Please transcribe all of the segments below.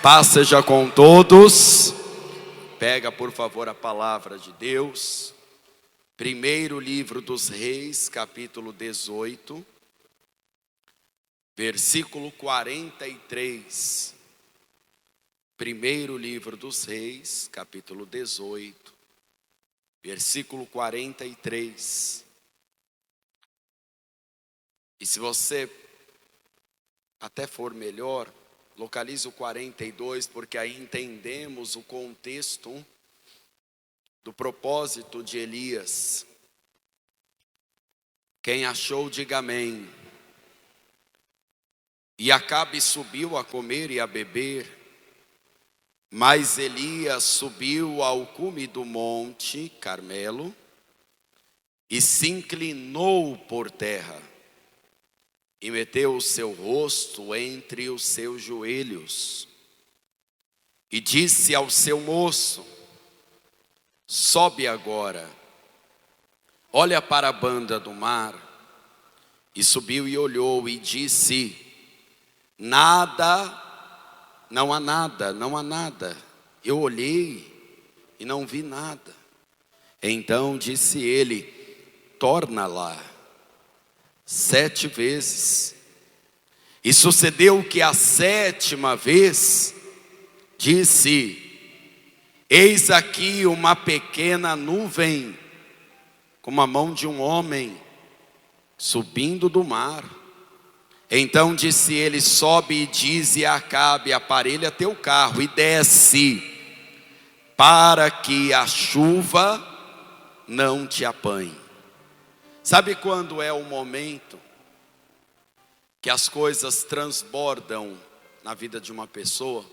Paz seja com todos. Pega, por favor, a palavra de Deus. Primeiro livro dos Reis, capítulo 18, versículo 43. Primeiro livro dos Reis, capítulo 18, versículo 43. E se você até for melhor, localize o 42, porque aí entendemos o contexto do propósito de Elias. Quem achou, diga amém. E Acabe subiu a comer e a beber, mas Elias subiu ao cume do monte Carmelo e se inclinou por terra. E meteu o seu rosto entre os seus joelhos. E disse ao seu moço: sobe agora, olha para a banda do mar. E subiu e olhou e disse: nada, não há nada, não há nada. Eu olhei e não vi nada. Então disse ele: torna lá 7 vezes. E sucedeu que a 7ª vez disse: eis aqui uma pequena nuvem, como a mão de um homem, subindo do mar. Então disse ele: sobe e dize a Acabe: aparelha teu carro e desce, para que a chuva não te apanhe. Sabe quando é o momento que as coisas transbordam na vida de uma pessoa?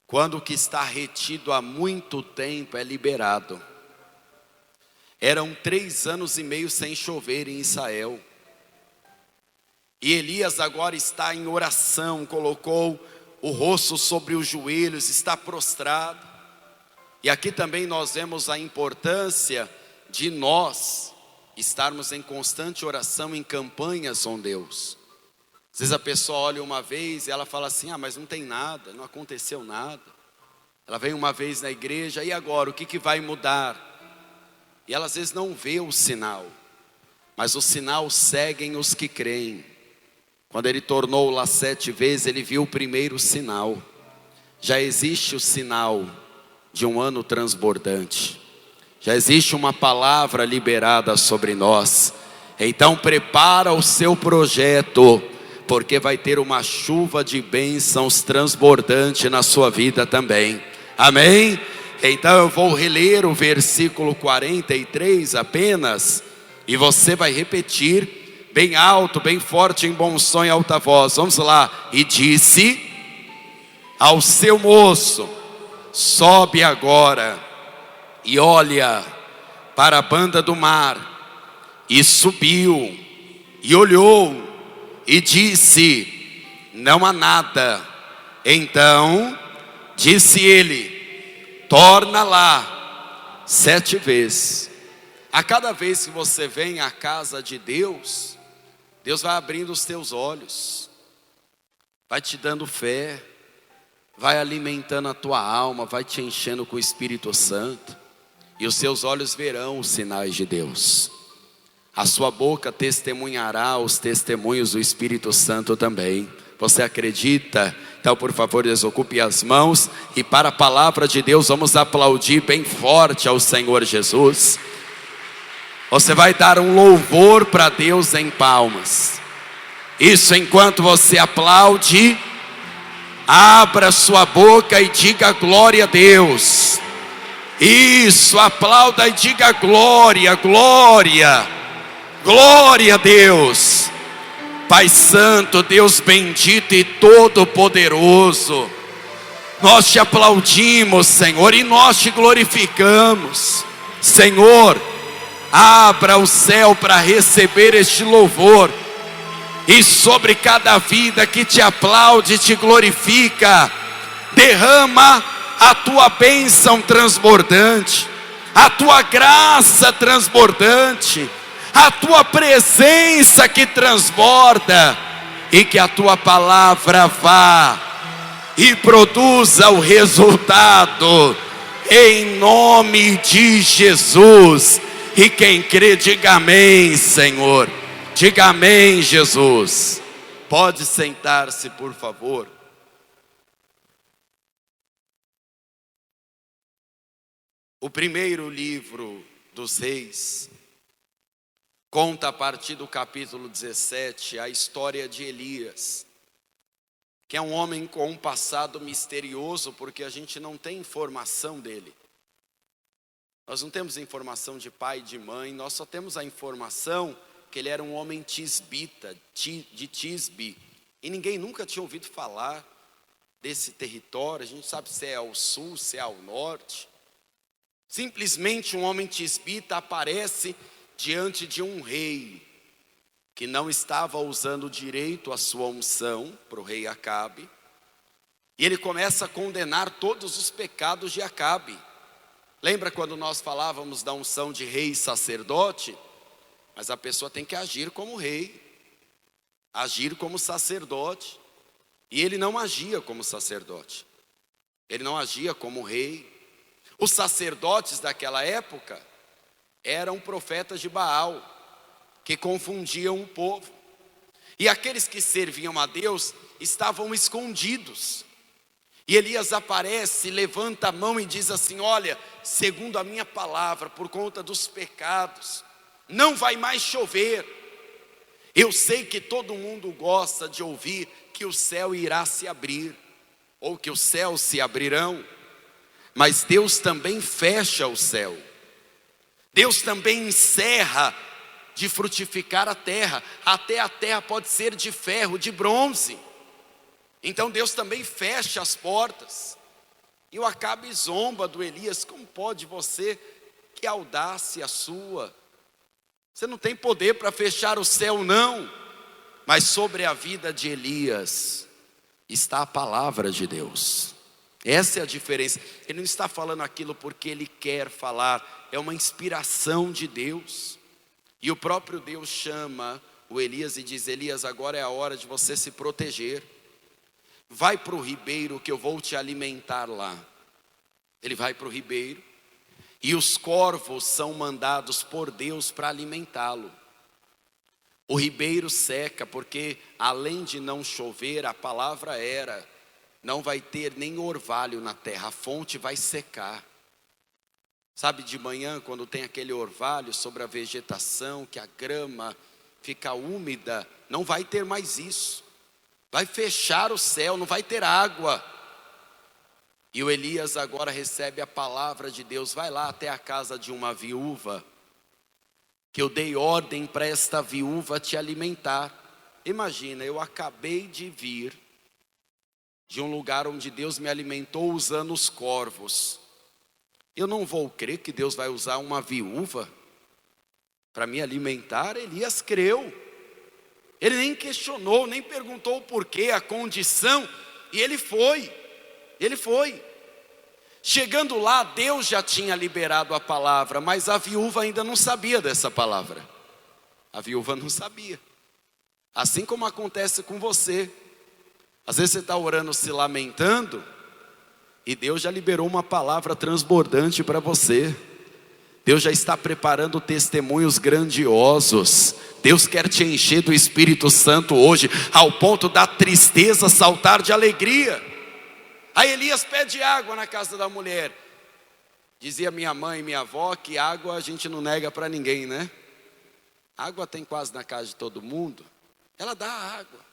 Quando o que está retido há muito tempo é liberado. Eram 3 anos e meio sem chover em Israel. E Elias agora está em oração, colocou o rosto sobre os joelhos, está prostrado. E aqui também nós vemos a importância de nós estarmos em constante oração, em campanhas com Deus. Às vezes a pessoa olha uma vez e ela fala assim: mas não tem nada, não aconteceu nada. Ela vem uma vez na igreja, e agora, o que vai mudar? E ela às vezes não vê o sinal, mas o sinal seguem os que creem. Quando ele tornou lá 7 vezes, ele viu o primeiro sinal. Já existe o sinal de um ano transbordante. Já existe uma palavra liberada sobre nós. Então prepara o seu projeto, porque vai ter uma chuva de bênçãos transbordante na sua vida também. Amém? Então eu vou reler o versículo 43 apenas, e você vai repetir bem alto, bem forte, em bom som e alta voz. Vamos lá. E disse ao seu moço: sobe agora e olha para a banda do mar. E subiu e olhou e disse: não há nada. Então disse ele: torna lá 7 vezes. A cada vez que você vem à casa de Deus, Deus vai abrindo os teus olhos, vai te dando fé, vai alimentando a tua alma, vai te enchendo com o Espírito Santo. E os seus olhos verão os sinais de Deus. A sua boca testemunhará os testemunhos do Espírito Santo também. Você acredita? Então, por favor, desocupe as mãos. E para a palavra de Deus, vamos aplaudir bem forte ao Senhor Jesus. Você vai dar um louvor para Deus em palmas. Isso, enquanto você aplaude, abra sua boca e diga glória a Deus. Isso, aplauda e diga glória, glória, glória a Deus. Pai Santo, Deus bendito e todo-poderoso, nós te aplaudimos, Senhor, e nós te glorificamos. Senhor, abra o céu para receber este louvor, e sobre cada vida que te aplaude e te glorifica, derrama a tua bênção transbordante, a tua graça transbordante, a tua presença que transborda, e que a tua palavra vá e produza o resultado, em nome de Jesus. E quem crê, diga amém, Senhor. Diga amém, Jesus. Pode sentar-se, por favor. O primeiro livro dos Reis conta a partir do capítulo 17 a história de Elias, que é um homem com um passado misterioso, porque a gente não tem informação dele. Nós não temos informação de pai e de mãe, nós só temos a informação que ele era um homem tisbita, de Tisbe. E ninguém nunca tinha ouvido falar desse território, a gente sabe se é ao sul, se é ao norte. Simplesmente um homem tisbita aparece diante de um rei, que não estava usando direito a sua unção para o rei Acabe. E ele começa a condenar todos os pecados de Acabe. Lembra quando nós falávamos da unção de rei e sacerdote? Mas a pessoa tem que agir como rei, agir como sacerdote. E ele não agia como sacerdote, ele não agia como rei. Os sacerdotes daquela época eram profetas de Baal, que confundiam o povo. E aqueles que serviam a Deus estavam escondidos. E Elias aparece, levanta a mão e diz assim: olha, segundo a minha palavra, por conta dos pecados, não vai mais chover. Eu sei que todo mundo gosta de ouvir que o céu irá se abrir, ou que os céus se abrirão. Mas Deus também fecha o céu. Deus também encerra de frutificar a terra. Até a terra pode ser de ferro, de bronze. Então Deus também fecha as portas. E o Acabe zomba do Elias: como pode você, que audácia sua? Você não tem poder para fechar o céu, não. Mas sobre a vida de Elias está a palavra de Deus. Essa é a diferença. Ele não está falando aquilo porque ele quer falar, é uma inspiração de Deus. E o próprio Deus chama o Elias e diz: Elias, agora é a hora de você se proteger. Vai para o ribeiro que eu vou te alimentar lá. Ele vai para o ribeiro e os corvos são mandados por Deus para alimentá-lo. O ribeiro seca porque, além de não chover, a palavra era: não vai ter nem orvalho na terra, a fonte vai secar. Sabe, de manhã, quando tem aquele orvalho sobre a vegetação, que a grama fica úmida, não vai ter mais isso. Vai fechar o céu, não vai ter água. E o Elias agora recebe a palavra de Deus: vai lá até a casa de uma viúva, que eu dei ordem para esta viúva te alimentar. Imagina, eu acabei de vir de um lugar onde Deus me alimentou usando os corvos. Eu não vou crer que Deus vai usar uma viúva para me alimentar? Elias creu. Ele nem questionou, nem perguntou o porquê, a condição. E ele foi. Chegando lá, Deus já tinha liberado a palavra, mas a viúva ainda não sabia dessa palavra. A viúva não sabia. Assim como acontece com você. Às vezes você está orando, se lamentando, e Deus já liberou uma palavra transbordante para você. Deus já está preparando testemunhos grandiosos. Deus quer te encher do Espírito Santo hoje, ao ponto da tristeza saltar de alegria. Aí Elias pede água na casa da mulher. Dizia minha mãe e minha avó que água a gente não nega para ninguém, né? Água tem quase na casa de todo mundo. Ela dá água.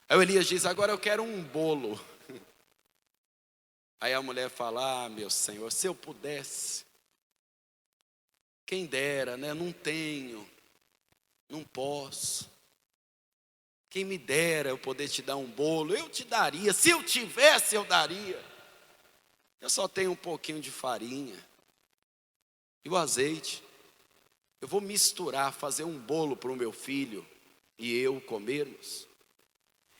Aí o Elias diz: agora eu quero um bolo. Aí a mulher fala: ah, meu Senhor, se eu pudesse. Quem dera, né? Não tenho, não posso. Quem me dera eu poder te dar um bolo, eu te daria. Se eu tivesse, eu daria. Eu só tenho um pouquinho de farinha e o azeite. Eu vou misturar, fazer um bolo para o meu filho e eu comermos.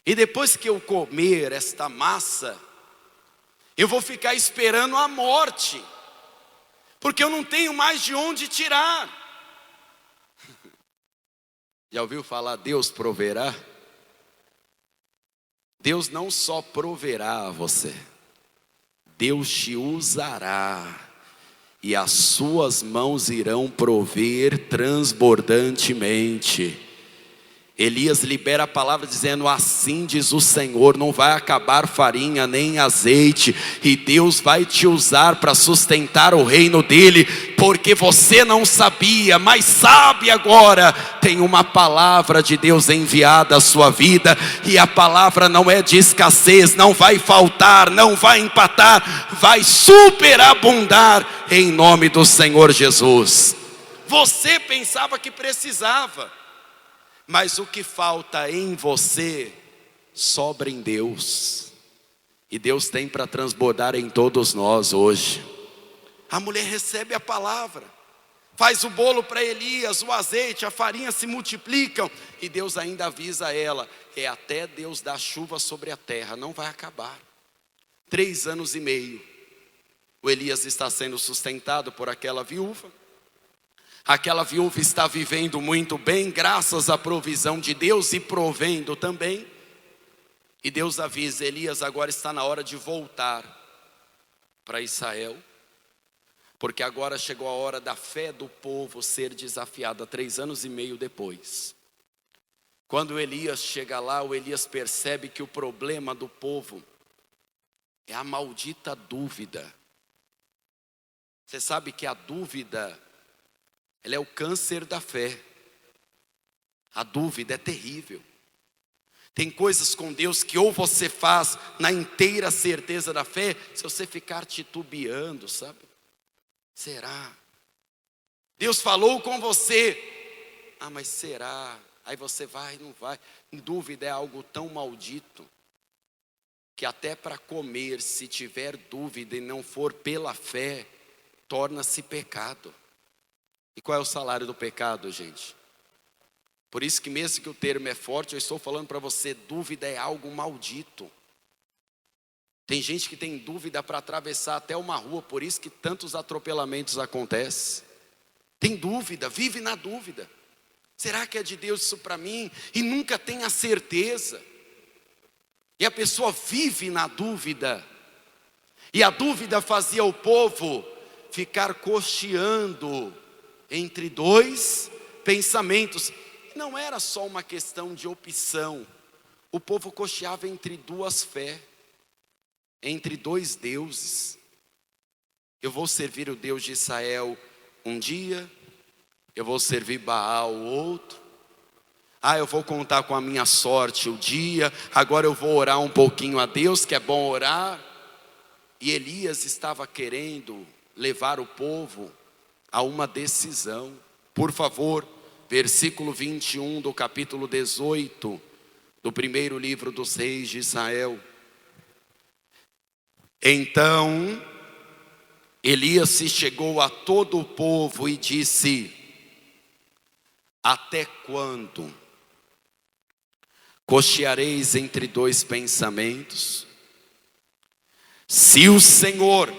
E depois que eu comer esta massa, eu vou ficar esperando a morte, porque eu não tenho mais de onde tirar. Já ouviu falar Deus proverá? Deus não só proverá a você, Deus te usará, e as suas mãos irão prover transbordantemente. Elias libera a palavra dizendo: assim diz o Senhor, não vai acabar farinha nem azeite, e Deus vai te usar para sustentar o reino dele, porque você não sabia, mas sabe agora. Tem uma palavra de Deus enviada à sua vida, e a palavra não é de escassez, não vai faltar, não vai empatar, vai superabundar em nome do Senhor Jesus. Você pensava que precisava, mas o que falta em você, sobra em Deus. E Deus tem para transbordar em todos nós hoje. A mulher recebe a palavra, faz o bolo para Elias, o azeite, a farinha se multiplicam. E Deus ainda avisa ela: é até Deus dar chuva sobre a terra, não vai acabar. 3 anos e meio, o Elias está sendo sustentado por aquela viúva. Aquela viúva está vivendo muito bem, graças à provisão de Deus, e provendo também. E Deus avisa: Elias, agora está na hora de voltar para Israel, porque agora chegou a hora da fé do povo ser desafiada. 3 anos e meio depois, quando Elias chega lá, o Elias percebe que o problema do povo é a maldita dúvida. Você sabe que a dúvida, ela é o câncer da fé. A dúvida é terrível. Tem coisas com Deus que ou você faz na inteira certeza da fé, se você ficar titubeando, sabe? Será? Deus falou com você, mas será? Aí você vai, não vai. Dúvida é algo tão maldito, que até para comer, se tiver dúvida e não for pela fé, torna-se pecado. E qual é o salário do pecado, gente? Por isso que mesmo que o termo é forte, eu estou falando para você, dúvida é algo maldito. Tem gente que tem dúvida para atravessar até uma rua, por isso que tantos atropelamentos acontecem. Tem dúvida, vive na dúvida. Será que é de Deus isso para mim? E nunca tem a certeza. E a pessoa vive na dúvida. E a dúvida fazia o povo ficar cocheando entre 2 pensamentos. E não era só uma questão de opção. O povo cocheava entre 2 fés, entre 2 deuses. Eu vou servir o Deus de Israel um dia, eu vou servir Baal outro. Eu vou contar com a minha sorte o dia, agora eu vou orar um pouquinho a Deus, que é bom orar. E Elias estava querendo levar o povo a uma decisão. Por favor, versículo 21 do capítulo 18 do primeiro livro dos reis de Israel. Então Elias se chegou a todo o povo e disse: até quando cocheareis entre 2 pensamentos? Se o Senhor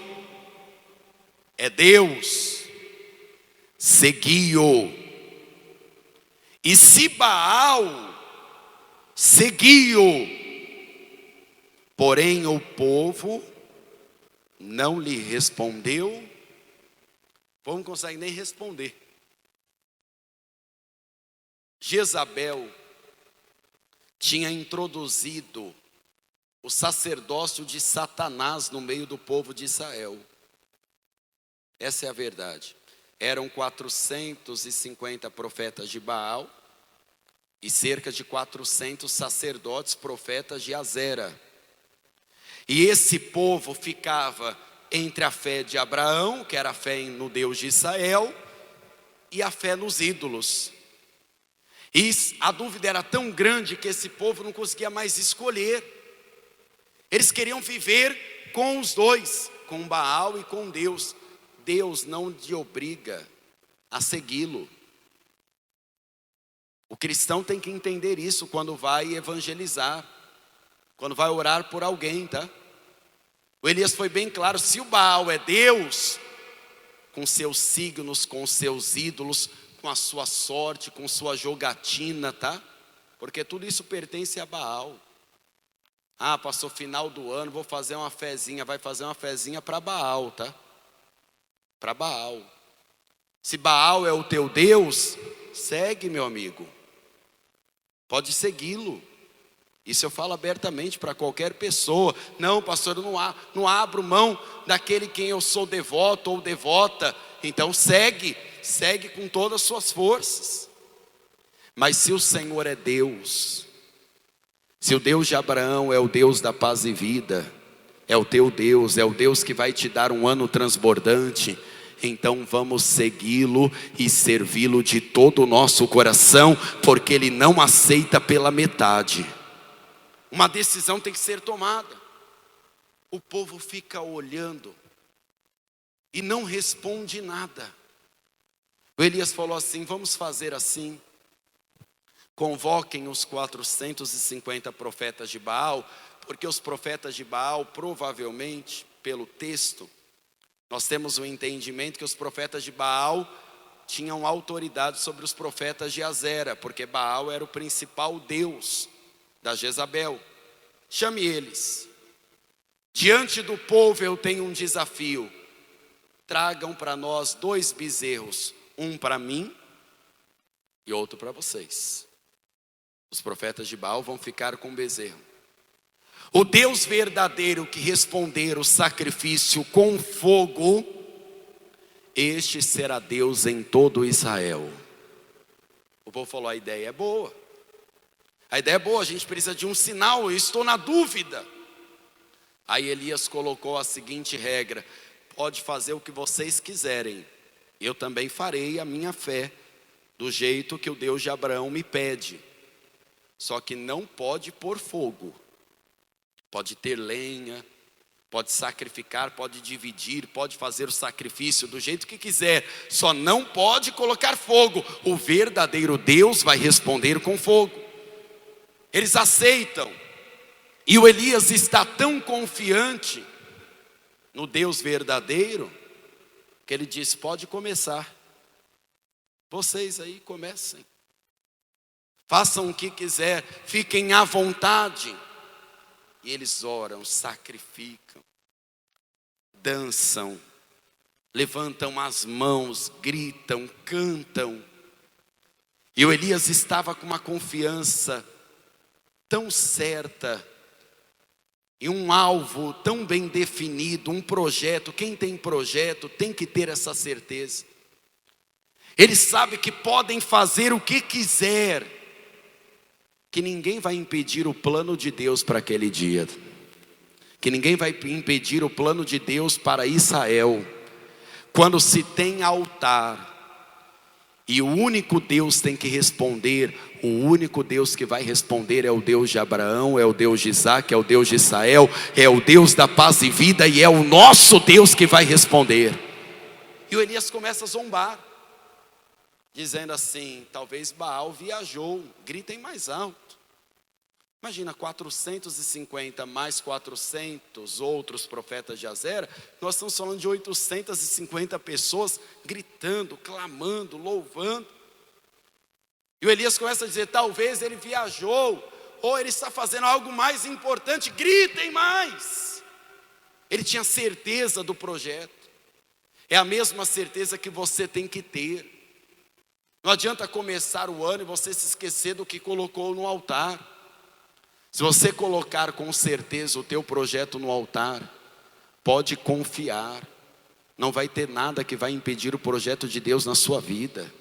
é Deus, segui-o. E se Baal, segui-o. Porém o povo não lhe respondeu. O povo não consegue nem responder. Jezabel tinha introduzido o sacerdócio de Satanás no meio do povo de Israel. Essa é a verdade. Eram 450 profetas de Baal e cerca de 400 sacerdotes profetas de Azera. E esse povo ficava entre a fé de Abraão, que era a fé no Deus de Israel, e a fé nos ídolos. E a dúvida era tão grande que esse povo não conseguia mais escolher. Eles queriam viver com os 2, com Baal e com Deus. Deus não te obriga a segui-lo. O cristão tem que entender isso quando vai evangelizar, quando vai orar por alguém, tá? O Elias foi bem claro: se o Baal é Deus, com seus signos, com seus ídolos, com a sua sorte, com sua jogatina, tá? Porque tudo isso pertence a Baal. Ah, passou final do ano, vou fazer uma fezinha. Vai fazer uma fezinha para Baal, tá? Para Baal. Se Baal é o teu Deus, segue, meu amigo. Pode segui-lo. Isso eu falo abertamente para qualquer pessoa. Não, pastor, eu não abro mão daquele quem eu sou devoto ou devota. Então segue com todas as suas forças. Mas se o Senhor é Deus, se o Deus de Abraão é o Deus da paz e vida, é o teu Deus, é o Deus que vai te dar um ano transbordante, então vamos segui-lo e servi-lo de todo o nosso coração, porque Ele não aceita pela metade. Uma decisão tem que ser tomada. O povo fica olhando e não responde nada. O Elias falou assim: vamos fazer assim. Convoquem os 450 profetas de Baal, porque os profetas de Baal, provavelmente, pelo texto, nós temos o entendimento que os profetas de Baal tinham autoridade sobre os profetas de Azera, porque Baal era o principal deus da Jezabel. Chame eles. Diante do povo eu tenho um desafio. Tragam para nós 2 bezerros, um para mim e outro para vocês. Os profetas de Baal vão ficar com o bezerro. O Deus verdadeiro que responder o sacrifício com fogo, este será Deus em todo Israel. O povo falou: a ideia é boa. A ideia é boa, a gente precisa de um sinal, eu estou na dúvida. Aí Elias colocou a seguinte regra: pode fazer o que vocês quiserem, eu também farei a minha fé, do jeito que o Deus de Abraão me pede. Só que não pode pôr fogo. Pode ter lenha, pode sacrificar, pode dividir, pode fazer o sacrifício do jeito que quiser. Só não pode colocar fogo. O verdadeiro Deus vai responder com fogo. Eles aceitam. E o Elias está tão confiante no Deus verdadeiro, que ele diz: pode começar. Vocês aí comecem. Façam o que quiser, fiquem à vontade. E eles oram, sacrificam, dançam, levantam as mãos, gritam, cantam. E o Elias estava com uma confiança tão certa, e um alvo tão bem definido, um projeto. Quem tem projeto tem que ter essa certeza. Eles sabem que podem fazer o que quiser, que ninguém vai impedir o plano de Deus para aquele dia, que ninguém vai impedir o plano de Deus para Israel. Quando se tem altar, e o único Deus tem que responder, o único Deus que vai responder é o Deus de Abraão, é o Deus de Isaac, é o Deus de Israel, é o Deus da paz e vida, e é o nosso Deus que vai responder. E o Elias começa a zombar, dizendo assim: talvez Baal viajou, gritem mais alto. Imagina, 450 mais 400 outros profetas de Azera, nós estamos falando de 850 pessoas gritando, clamando, louvando. E o Elias começa a dizer: talvez ele viajou, ou ele está fazendo algo mais importante, gritem mais. Ele tinha certeza do projeto. É a mesma certeza que você tem que ter. Não adianta começar o ano e você se esquecer do que colocou no altar. Se você colocar com certeza o teu projeto no altar, pode confiar, não vai ter nada que vai impedir o projeto de Deus na sua vida.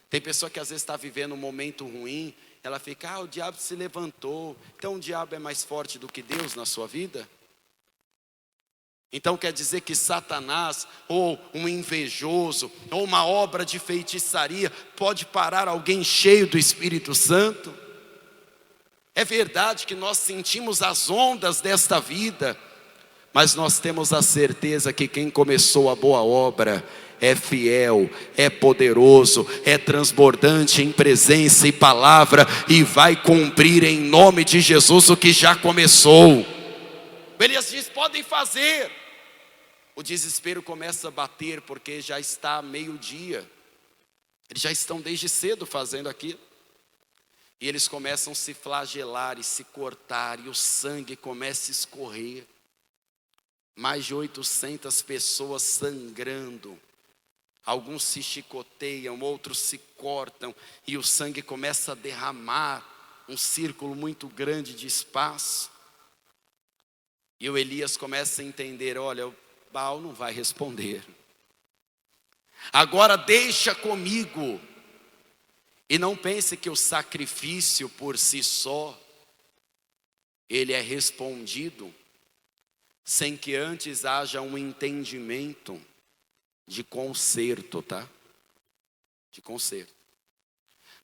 Tem pessoa que às vezes está vivendo um momento ruim, ela fica: o diabo se levantou, então o diabo é mais forte do que Deus na sua vida? Então quer dizer que Satanás, ou um invejoso, ou uma obra de feitiçaria, pode parar alguém cheio do Espírito Santo? É verdade que nós sentimos as ondas desta vida, mas nós temos a certeza que quem começou a boa obra é fiel, é poderoso, é transbordante em presença e palavra, e vai cumprir em nome de Jesus o que já começou. Elias diz: podem fazer. O desespero começa a bater, porque já está meio-dia. Eles já estão desde cedo fazendo aquilo. E eles começam a se flagelar e se cortar, e o sangue começa a escorrer. Mais de 800 pessoas sangrando. Alguns se chicoteiam, outros se cortam, e o sangue começa a derramar um círculo muito grande de espaço. E o Elias começa a entender: olha, o Baal não vai responder. Agora deixa comigo. E não pense que o sacrifício por si só, ele é respondido, sem que antes haja um entendimento de conserto, tá? De conserto.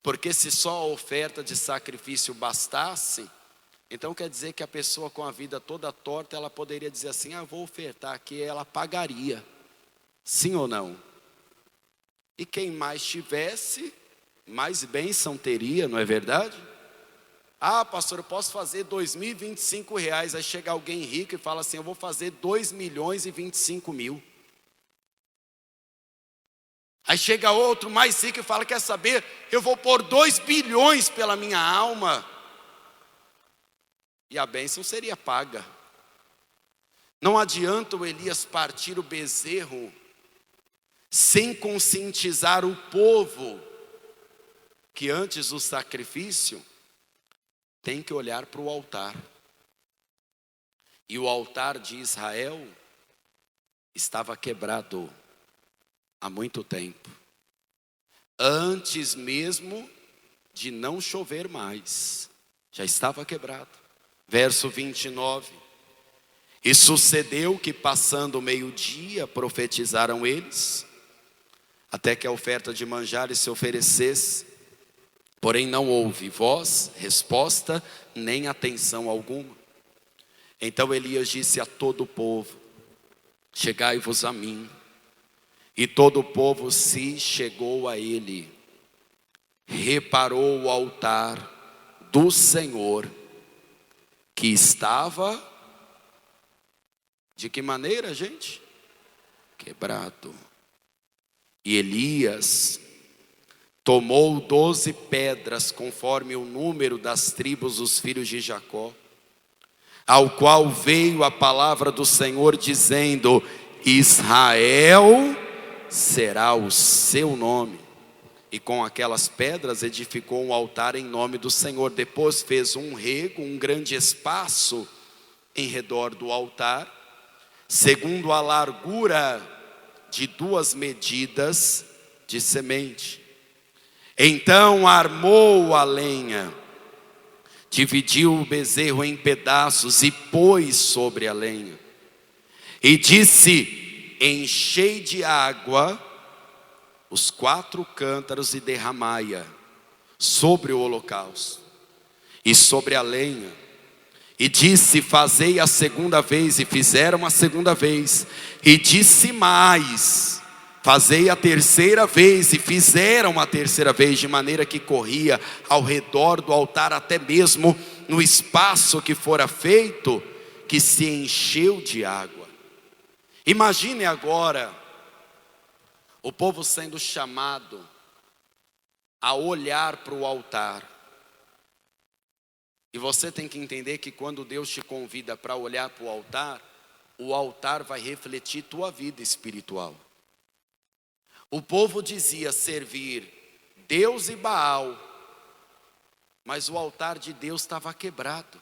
Porque se só a oferta de sacrifício bastasse, então quer dizer que a pessoa com a vida toda torta, ela poderia dizer assim: eu vou ofertar aqui, ela pagaria. Sim ou não? E quem mais tivesse, mais bênção teria, não é verdade? Ah, pastor, eu posso fazer R$2.025. Aí chega alguém rico e fala assim: eu vou fazer 2.025.000. Aí chega outro mais rico e fala: quer saber, eu vou pôr 2 bilhões pela minha alma. E a bênção seria paga. Não adianta o Elias partir o bezerro sem conscientizar o povo que antes do sacrifício tem que olhar para o altar. E o altar de Israel estava quebrado há muito tempo. Antes mesmo de não chover mais, já estava quebrado. Verso 29. E sucedeu que passando o meio-dia, profetizaram eles, até que a oferta de manjares se oferecesse. Porém não houve voz, resposta, nem atenção alguma. Então Elias disse a todo o povo: chegai-vos a mim. E todo o povo se chegou a ele. Reparou o altar do Senhor, que estava, de que maneira, gente? Quebrado. E Elias tomou 12 pedras, conforme o número das tribos dos filhos de Jacó, ao qual veio a palavra do Senhor dizendo: Israel será o seu nome. E com aquelas pedras edificou um altar em nome do Senhor. Depois fez um rego, um grande espaço em redor do altar, segundo a largura de 2 medidas de semente. Então armou a lenha, dividiu o bezerro em pedaços e pôs sobre a lenha. E disse: enchei de água os 4 cântaros e derramai-a sobre o holocausto e sobre a lenha. E disse: fazei a segunda vez. E fizeram a segunda vez. E disse mais: fazei a terceira vez. E fizeram a terceira vez, de maneira que corria ao redor do altar, até mesmo no espaço que fora feito, que se encheu de água. Imagine agora o povo sendo chamado a olhar para o altar. E você tem que entender que quando Deus te convida para olhar para o altar vai refletir tua vida espiritual. O povo dizia servir Deus e Baal, mas o altar de Deus estava quebrado.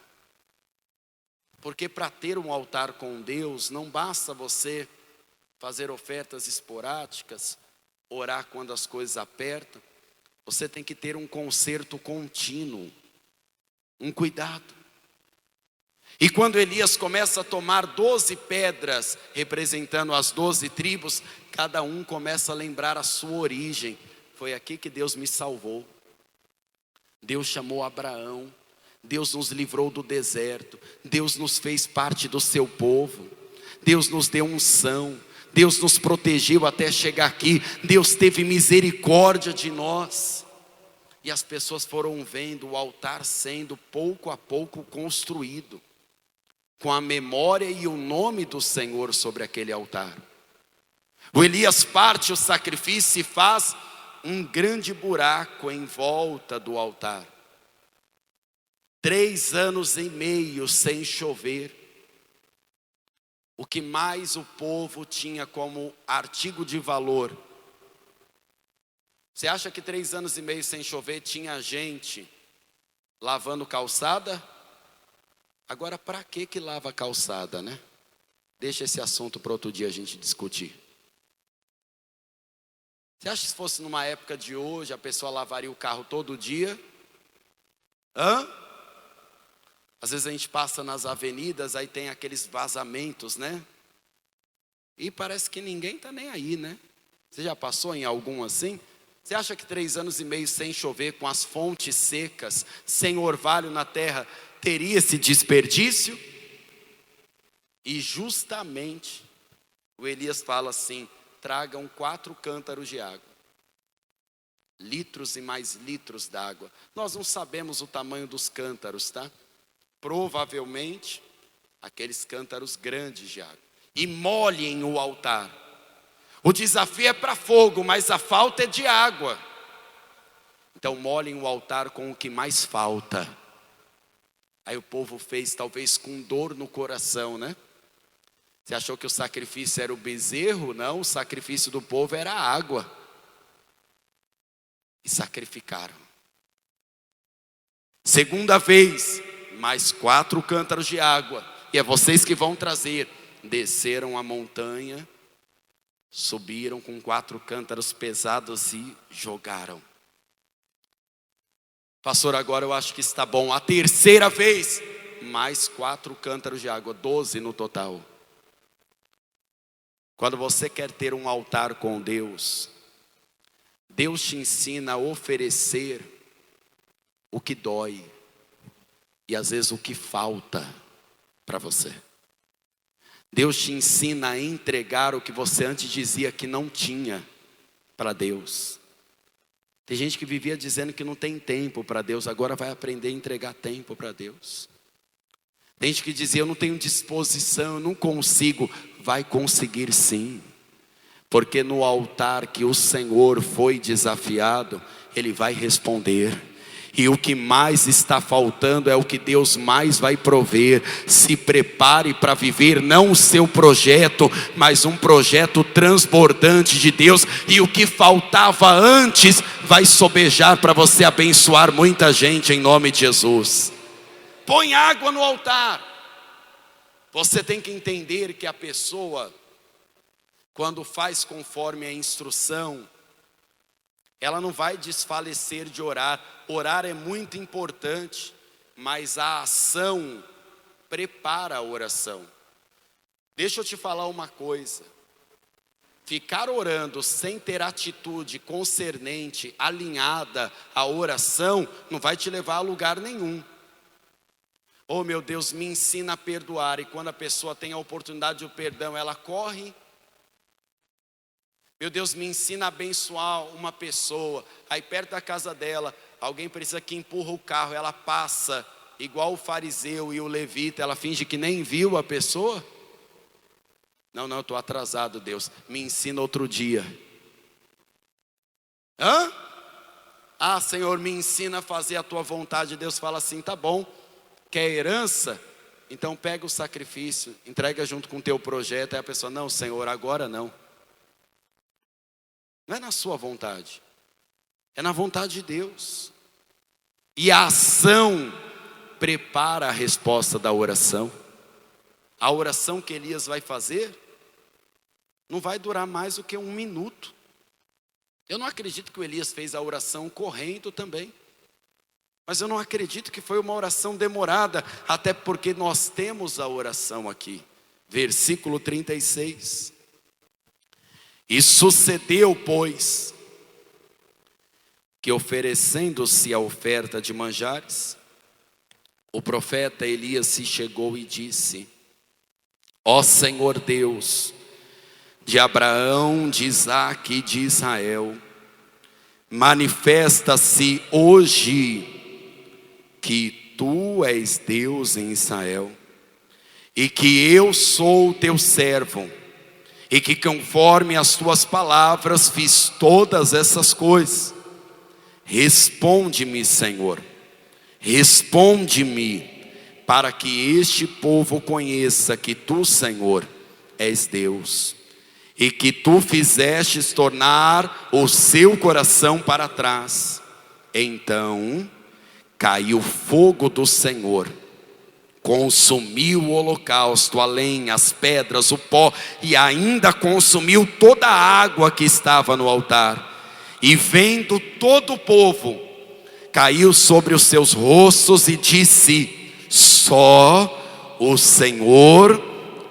Porque para ter um altar com Deus, não basta você fazer ofertas esporádicas, orar quando as coisas apertam. Você tem que ter um conserto contínuo, um cuidado. E quando Elias começa a tomar 12 pedras, representando as 12 tribos, cada um começa a lembrar a sua origem. Foi aqui que Deus me salvou. Deus chamou Abraão. Deus nos livrou do deserto. Deus nos fez parte do seu povo. Deus nos deu unção. Deus nos protegeu até chegar aqui. Deus teve misericórdia de nós. E as pessoas foram vendo o altar sendo pouco a pouco construído, com a memória e o nome do Senhor sobre aquele altar. O Elias parte o sacrifício e faz um grande buraco em volta do altar. 3 anos e meio sem chover. O que mais o povo tinha como artigo de valor? Você acha que 3 anos e meio sem chover tinha gente lavando calçada? Agora, para que lava calçada, né? Deixa esse assunto para outro dia a gente discutir. Você acha que se fosse numa época de hoje, a pessoa lavaria o carro todo dia? Às vezes a gente passa nas avenidas, aí tem aqueles vazamentos, né? E parece que ninguém está nem aí, né? Você já passou em algum assim? Você acha que 3 anos e meio sem chover, com as fontes secas, sem orvalho na terra, teria esse desperdício? E justamente, o Elias fala assim: tragam 4 cântaros de água. Litros e mais litros d'água. Nós não sabemos o tamanho dos cântaros, tá? Provavelmente, aqueles cântaros grandes de água. E molhem o altar. O desafio é para fogo, mas a falta é de água. Então molhem o altar com o que mais falta. Aí o povo fez talvez com dor no coração, né? Você achou que o sacrifício era o bezerro? Não, o sacrifício do povo era a água. E sacrificaram. Segunda vez, mais 4 cântaros de água. E é vocês que vão trazer. Desceram a montanha, subiram com 4 cântaros pesados e jogaram. Pastor, agora eu acho que está bom. A terceira vez, mais 4 cântaros de água, 12 no total. Quando você quer ter um altar com Deus, Deus te ensina a oferecer o que dói e às vezes o que falta para você. Deus te ensina a entregar o que você antes dizia que não tinha para Deus. Tem gente que vivia dizendo que não tem tempo para Deus, agora vai aprender a entregar tempo para Deus. Tem gente que dizia: eu não tenho disposição, eu não consigo. Vai conseguir sim. Porque no altar que o Senhor foi desafiado, Ele vai responder. E o que mais está faltando é o que Deus mais vai prover. Se prepare para viver não o seu projeto, mas um projeto transbordante de Deus. E o que faltava antes vai sobejar para você abençoar muita gente em nome de Jesus. Põe água no altar. Você tem que entender que a pessoa, quando faz conforme a instrução, ela não vai desfalecer de orar. Orar é muito importante, mas a ação prepara a oração. Deixa eu te falar uma coisa. Ficar orando sem ter atitude concernente, alinhada à oração, não vai te levar a lugar nenhum. Oh meu Deus, me ensina a perdoar. E quando a pessoa tem a oportunidade do perdão, ela corre. Meu Deus, me ensina a abençoar uma pessoa. Aí perto da casa dela, alguém precisa que empurra o carro. Ela passa, igual o fariseu e o levita. Ela finge que nem viu a pessoa. Não, eu estou atrasado, Deus. Me ensina outro dia. Ah, Senhor, me ensina a fazer a tua vontade. Deus fala assim: tá bom. Quer herança? Então pega o sacrifício, entrega junto com o teu projeto. Aí a pessoa: não, Senhor, agora não. Não é na sua vontade, é na vontade de Deus. E a ação prepara a resposta da oração. A oração que Elias vai fazer não vai durar mais do que 1 minuto. Eu não acredito que o Elias fez a oração correndo também. Mas eu não acredito que foi uma oração demorada, até porque nós temos a oração aqui. Versículo 36. E sucedeu, pois, que oferecendo-se a oferta de manjares, o profeta Elias se chegou e disse: ó Senhor Deus, de Abraão, de Isaque e de Israel, manifesta-se hoje que tu és Deus em Israel, e que eu sou teu servo, e que conforme as tuas palavras fiz todas essas coisas. Responde-me, Senhor, responde-me, para que este povo conheça que tu, Senhor, és Deus, e que tu fizestes tornar o seu coração para trás. Então caiu fogo do Senhor, consumiu o holocausto, a lenha, as pedras, o pó, e ainda consumiu toda a água que estava no altar. E vendo todo o povo, caiu sobre os seus rostos e disse: só o Senhor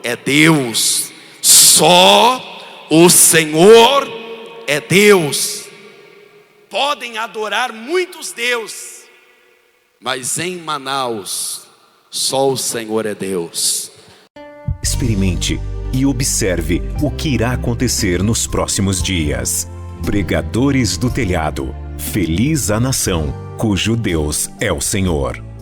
é Deus, só o Senhor é Deus. Podem adorar muitos deuses, mas em Manaus, só o Senhor é Deus. Experimente e observe o que irá acontecer nos próximos dias. Pregadores do Telhado. Feliz a nação cujo Deus é o Senhor.